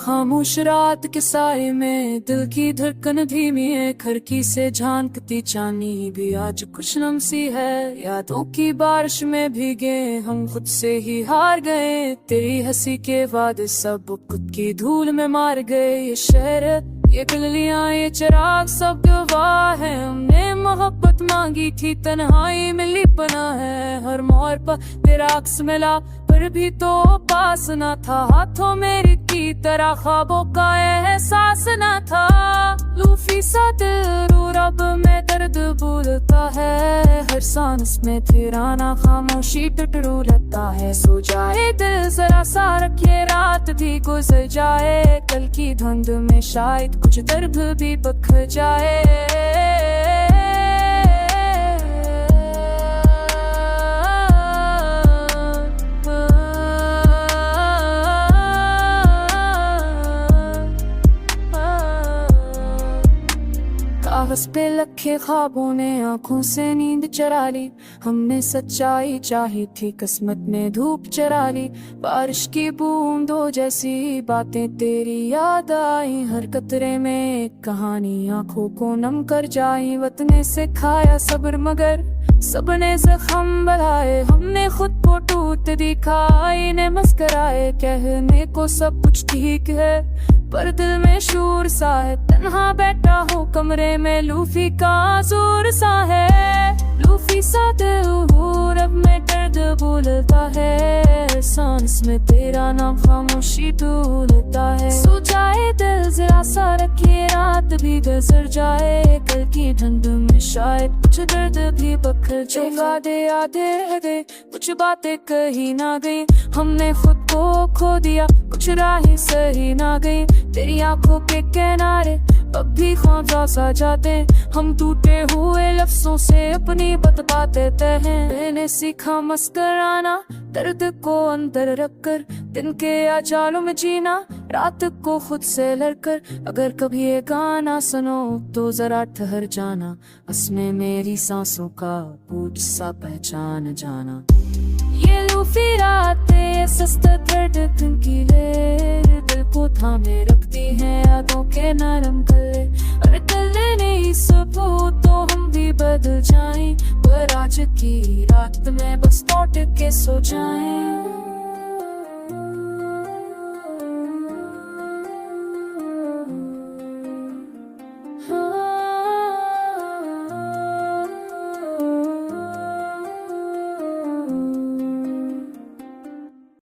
खामोश रात के साए में दिल की धड़कन धीमी है, खिड़की से झांकती चांदनी भी आज कुछ नम सी है। यादों की बारिश में भीगे हम खुद से ही हार गए, तेरी हंसी के बाद सब खुद की धूल में मार गए। ये शहर, ये गलियां, ये चिराग सब गवाह है, हमने मोहब्बत मांगी थी, तन्हाई मिली पना है। हर मोड़ पर तेरा अक्स मिला पर भी तो पास न था, हाथों मेरी की तरह ख्वाबों का एहसास न था। लूफी सा दिल रो रब में दर्द भूलता है, हर सांस में तेरा ना खामोशी टटरू लगता है। सो जाए दिल जरा सा रखे, रात भी गुजर जाए, कल की धुंध में शायद कुछ दर्द भी बिखर जाए। कागज पे लखे ख्वाबों ने आंखों से नींद चरा ली, हमने सच्चाई चाही थी, किस्मत ने धूप चरा ली। बारिश की बूंदों जैसी बातें तेरी याद आई, हर कतरे में एक कहानी आंखों को नम कर जाई। वतन ने सिखाया सब्र मगर सबने जख्म बढ़ाए, हमने खुद को टूट दिखाई ने मुस्कुराए। कहने को सब कुछ ठीक है पर दिल में शूर सा है, तन्हा बैठा हूँ कमरे में, लूफी का जोर सा है। लूफी सा दिल रब में दर्द भूलता है, सांस में तेरा नाम खामोशी ढूंढता है। सो जाए दिल जरा सा रखे, रात भी गुजर जाए, कल की ठंड में शायद कुछ दर्द भी बखर जाए। वादे आधे रह गए, कुछ बातें कही ना गई, हमने खुद को खो दिया, कुछ राहें सही ना गई। तेरी आंखों के किनारे अब भी ख्वाब सा जाते, हम टूटे हुए लफ्जों से अपनी बता देते हैं। मैंने सीखा मुस्कुराना, दर्द को अंदर रखकर, दिन के आचालों में जीना, रात को खुद से लड़कर। अगर कभी ये गाना सुनो तो जरा ठहर जाना, असमें मेरी सांसों का पूछ सा पहचान जाना। ये लूफी रातें सस्ता दर्द दिन की लेर, दिल को थामे रखती हैं यादों के नरम गले। और गले नहीं सबूत तो हम भी बदल जाएं, पर आज की रात में बस लौट के सो जाएं।